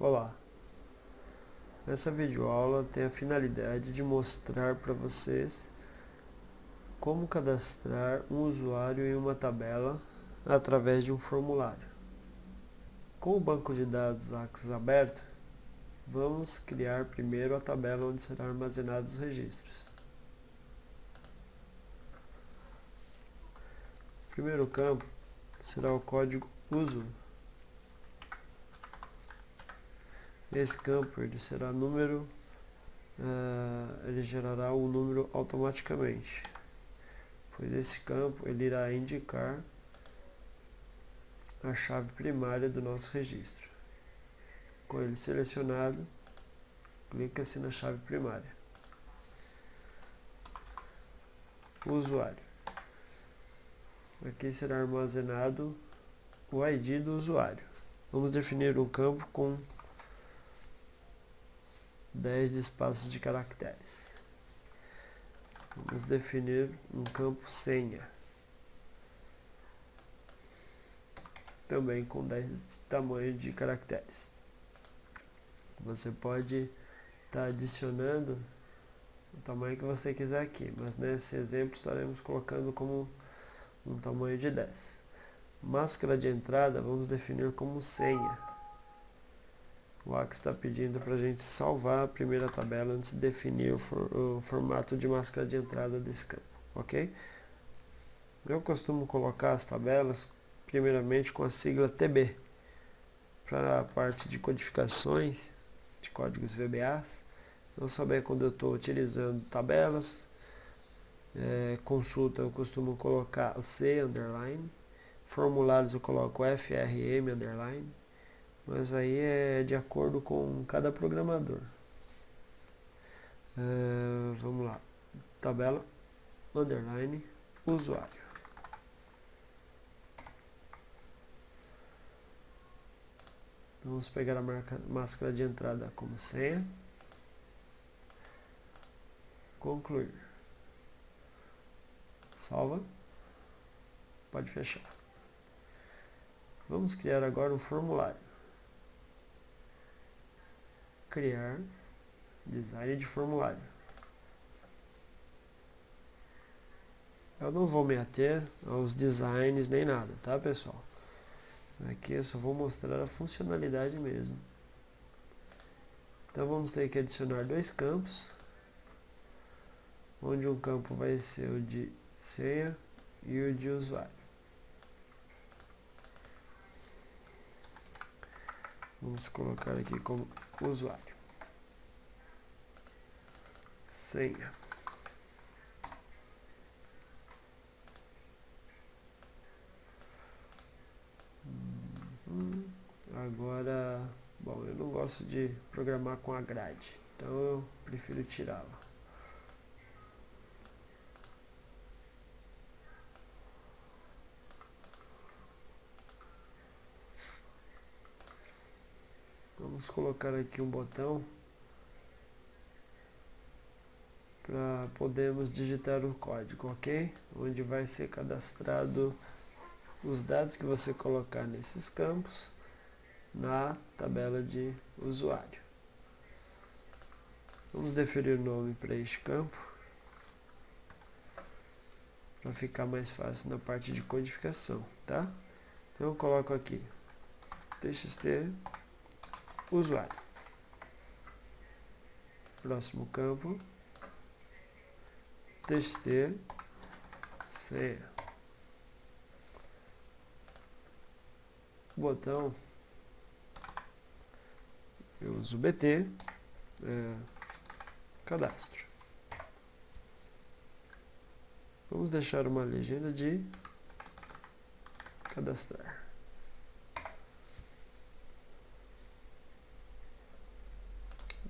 Olá, essa videoaula tem a finalidade de mostrar para vocês como cadastrar um usuário em uma tabela através de um formulário. Com o banco de dados Axis aberto, vamos criar primeiro a tabela onde serão armazenados os registros. O primeiro campo será o código uso. Esse campo ele será número, ele gerará o número automaticamente, pois esse campo ele irá indicar a chave primária do nosso registro. Com ele selecionado, clica-se na chave primária. O usuário. Aqui será armazenado o ID do usuário. Vamos definir um campo com 10 espaços de caracteres. Vamos definir um campo senha, também com 10 tamanhos de caracteres. Você pode estar adicionando o tamanho que você quiser aqui, mas nesse exemplo estaremos colocando como um tamanho de 10. Máscara de entrada vamos definir como senha. O Axis está pedindo para a gente salvar a primeira tabela antes de definir o formato de máscara de entrada desse campo, ok? Eu costumo colocar as tabelas primeiramente com a sigla TB, para a parte de codificações de códigos VBAs, eu saber quando eu estou utilizando tabelas. Consulta eu costumo colocar o C underline, formulários eu coloco FRM underline, mas aí é de acordo com cada programador. Vamos lá, tabela underline usuário. Vamos pegar a máscara de entrada como senha, concluir, salva, pode fechar. Vamos criar agora um formulário. Criar design de formulário. Eu não vou me ater aos designs nem nada, tá pessoal? Aqui eu só vou mostrar a funcionalidade mesmo. Então vamos ter que adicionar dois campos, onde um campo vai ser o de senha e o de usuário. Vamos colocar aqui como usuário. Senha. Agora, bom, eu não gosto de programar com a grade, então eu prefiro tirá-la. Vamos colocar aqui um botão para podermos digitar o código, ok? Onde vai ser cadastrado os dados que você colocar nesses campos na tabela de usuário. Vamos definir o nome para este campo, para ficar mais fácil na parte de codificação, tá? Então eu coloco aqui txt usuário. Próximo campo, txt senha. Botão, eu uso BT, cadastro. Vamos deixar uma legenda de cadastrar.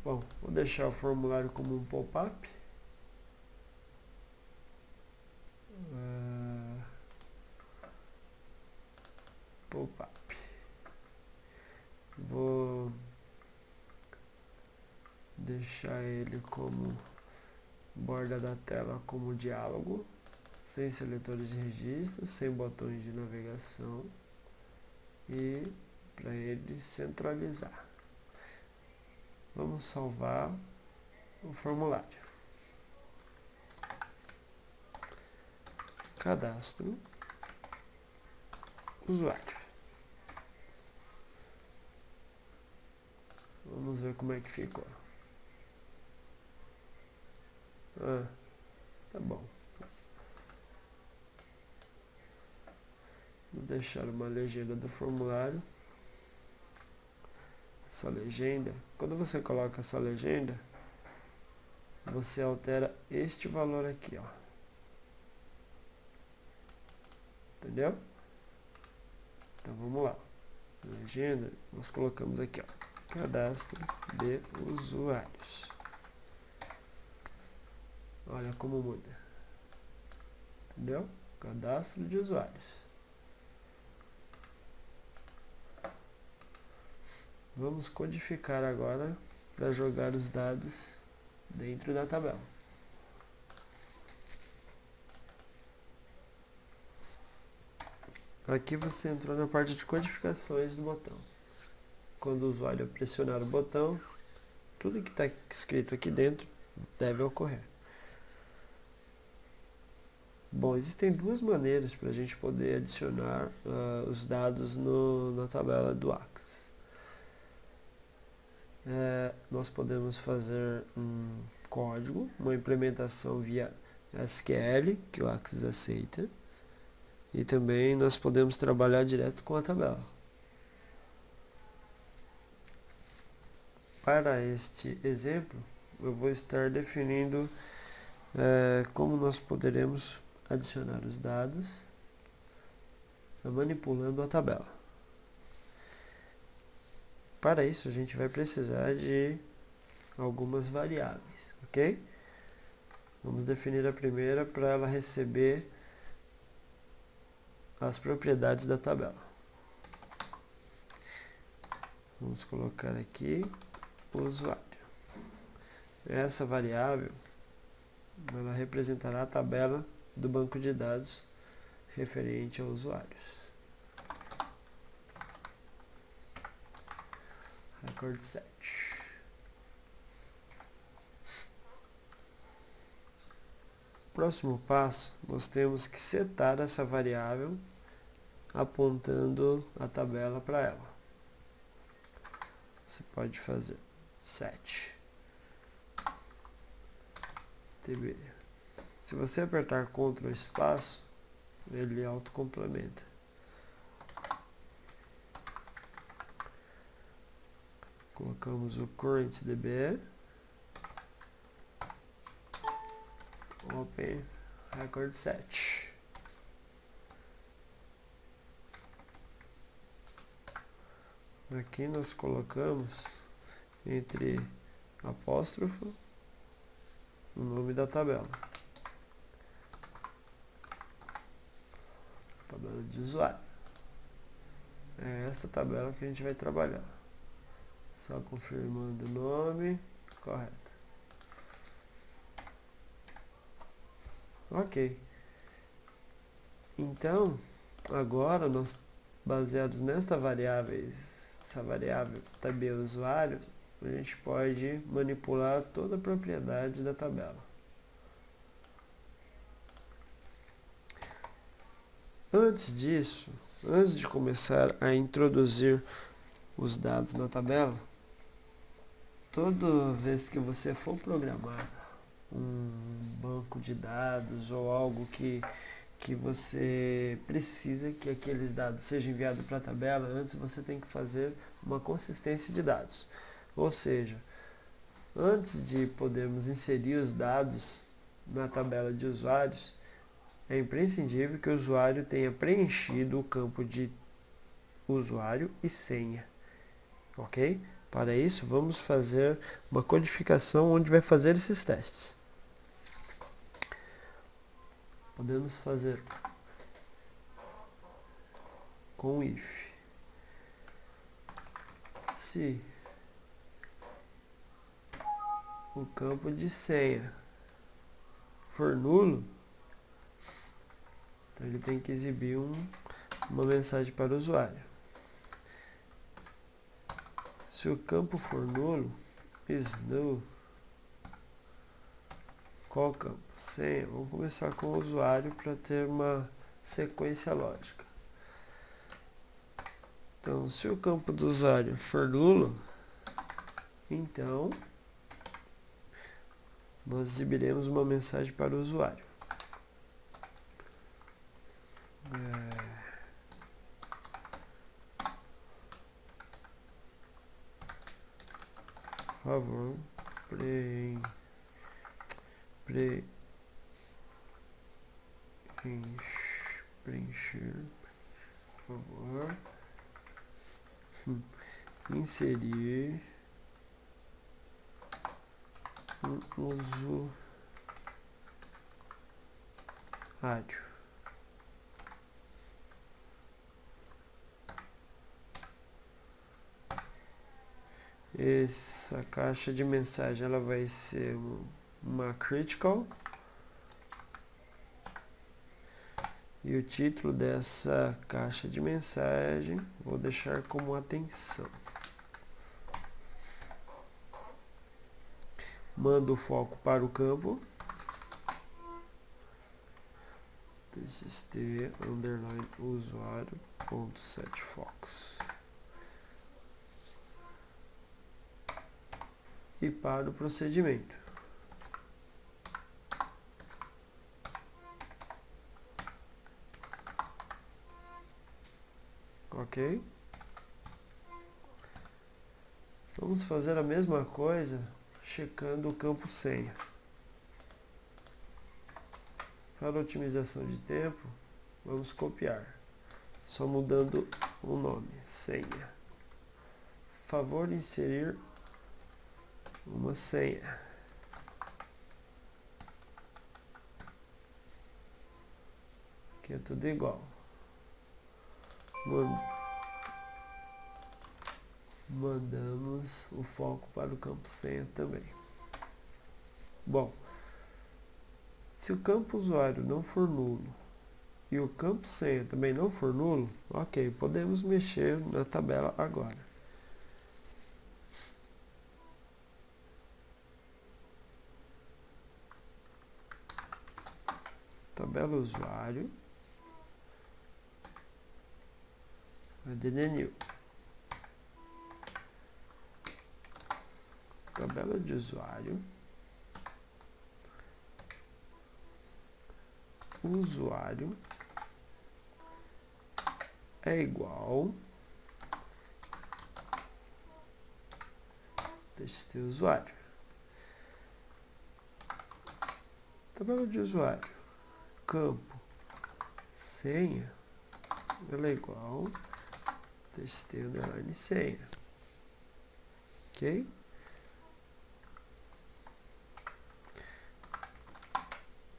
Bom, vou deixar o formulário como um pop-up. Pop-up. Vou deixar ele como borda da tela como diálogo, sem seletores de registro, sem botões de navegação e para ele centralizar. Vamos salvar o formulário. Cadastro usuário. Vamos ver como é que ficou. Tá bom. Vamos deixar uma legenda do formulário. Essa legenda, quando você coloca essa legenda, você altera este valor aqui, ó. Entendeu? Então vamos lá. Legenda, nós colocamos aqui, ó. Cadastro de usuários. Olha como muda. Entendeu? Cadastro de usuários. Vamos codificar agora para jogar os dados dentro da tabela. Aqui você entrou na parte de codificações do botão. Quando o usuário pressionar o botão, tudo que está escrito aqui dentro deve ocorrer. Bom, existem duas maneiras para a gente poder adicionar os dados na tabela do Axis. Nós podemos fazer um código, uma implementação via SQL, que o Axis aceita, e também nós podemos trabalhar direto com a tabela. Para este exemplo, eu vou estar definindo como nós poderemos adicionar os dados manipulando a tabela. Para isso, a gente vai precisar de algumas variáveis, ok? Vamos definir a primeira para ela receber as propriedades da tabela. Vamos colocar aqui o usuário. Essa variável, ela representará a tabela do banco de dados referente aos usuários. Record set. Próximo passo, nós temos que setar essa variável apontando a tabela para ela. Você pode fazer set tb. Se você apertar Ctrl espaço, ele autocomplementa. Colocamos o current db, open record set. Aqui nós colocamos entre apóstrofo o nome da tabela. Tabela de usuário. É essa tabela que a gente vai trabalhar. Só confirmando o nome correto. Ok. Então, agora nós, baseados nesta variável, essa variável tab usuário, a gente pode manipular toda a propriedade da tabela. Antes disso, antes de começar a introduzir os dados na tabela, toda vez que você for programar um banco de dados ou algo que você precisa que aqueles dados sejam enviados para a tabela, antes você tem que fazer uma consistência de dados. Ou seja, antes de podermos inserir os dados na tabela de usuários, é imprescindível que o usuário tenha preenchido o campo de usuário e senha. Ok? Para isso, vamos fazer uma codificação onde vai fazer esses testes. Podemos fazer com if. Se o campo de senha for nulo, então ele tem que exibir uma mensagem para o usuário. Se o campo for nulo, is qual campo? Senha. Vamos começar com o usuário para ter uma sequência lógica. Então, se o campo do usuário for nulo, então nós exibiremos uma mensagem para o usuário. Por favor, preencher, por favor, inserir um usuário. Essa caixa de mensagem ela vai ser uma critical e o título dessa caixa de mensagem vou deixar como atenção. Mando o foco para o campo txt underline usuário ponto set focus e para o procedimento. Ok? Vamos fazer a mesma coisa checando o campo senha. Para otimização de tempo, vamos copiar, só mudando o nome, senha. Favor inserir uma senha. Aqui é tudo igual. Mandamos o foco para o campo senha também. Bom, se o campo usuário não for nulo e o campo senha também não for nulo, ok, podemos mexer na tabela agora. Tabela usuário, add new. Tabela de usuário, usuário é igual txt usuário. Tabela de usuário, campo senha, ela é igual txt underline senha. Ok?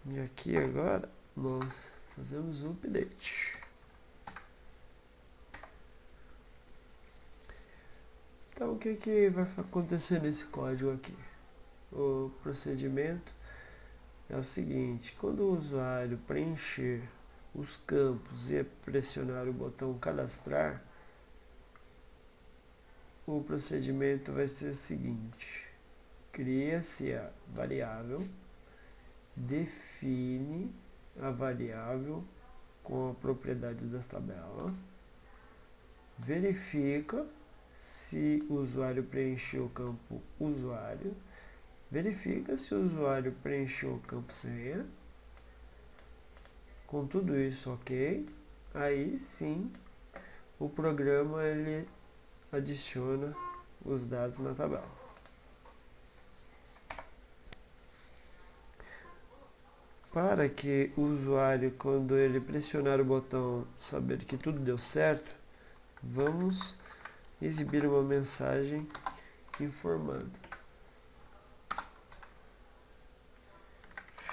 E aqui agora nós fazemos o update. Então o que vai acontecer nesse código aqui? O procedimento é o seguinte: quando o usuário preencher os campos e pressionar o botão cadastrar, o procedimento vai ser o seguinte: cria-se a variável, define a variável com a propriedade da tabela, verifica se o usuário preencheu o campo usuário, verifica se o usuário preencheu o campo senha. Com tudo isso ok, aí sim o programa ele adiciona os dados na tabela. Para que o usuário, quando ele pressionar o botão, saber que tudo deu certo, vamos exibir uma mensagem informando: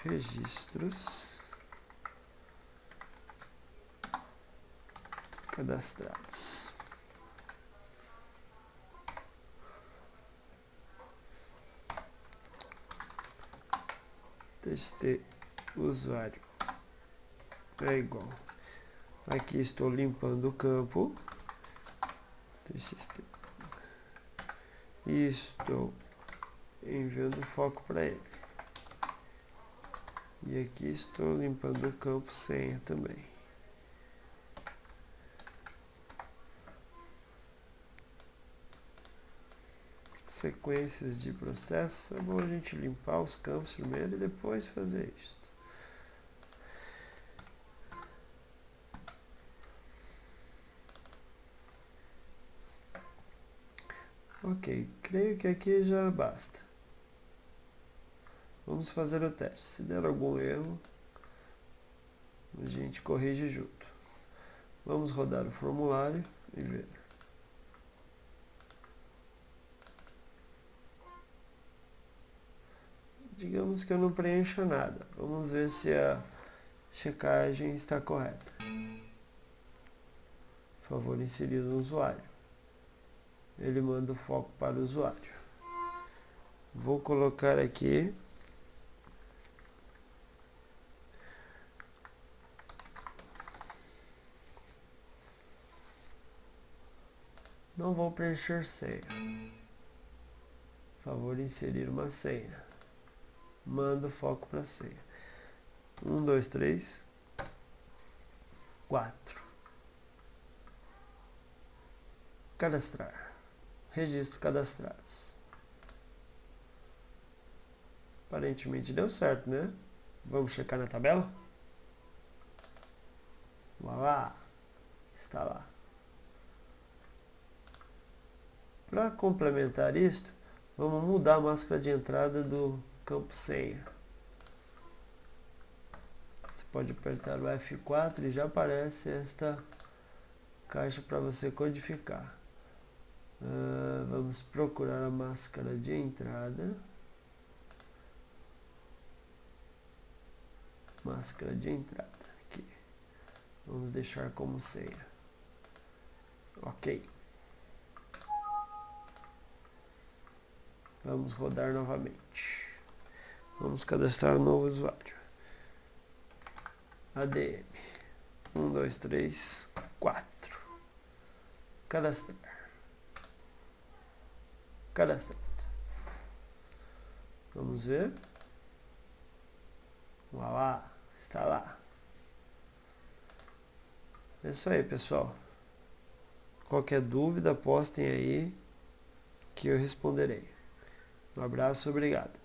registros cadastrados. Txt usuário é igual. Aqui estou limpando o campo. Txt. E estou enviando foco para ele. E aqui estou limpando o campo senha também. Sequências de processos, é bom a gente limpar os campos primeiro e depois fazer isso. Ok, creio que aqui já basta. Vamos fazer o teste. Se der algum erro, a gente corrige junto. Vamos rodar o formulário e ver. Digamos que eu não preencha nada. Vamos ver se a checagem está correta. Por favor, inserir o usuário. Ele manda o foco para o usuário. Vou colocar aqui não vou preencher senha. Por favor, inserir uma senha. Manda o foco para a senha. 1, 2, 3, 4. Cadastrar. Registro cadastrados. Aparentemente deu certo, né? Vamos checar na tabela? Vamos lá. Está lá. Para complementar isto, vamos mudar a máscara de entrada do campo senha. Você pode apertar o F4 e já aparece esta caixa para você codificar. Vamos procurar a máscara de entrada. Máscara de entrada. Aqui. Vamos deixar como senha. Ok. Vamos rodar novamente. Vamos cadastrar um novo usuário. ADM. 1, 2, 3, 4. Cadastrar. Cadastrado. Vamos ver. Vamos lá. Está lá. É isso aí, pessoal. Qualquer dúvida, postem aí que eu responderei. Um abraço, obrigado.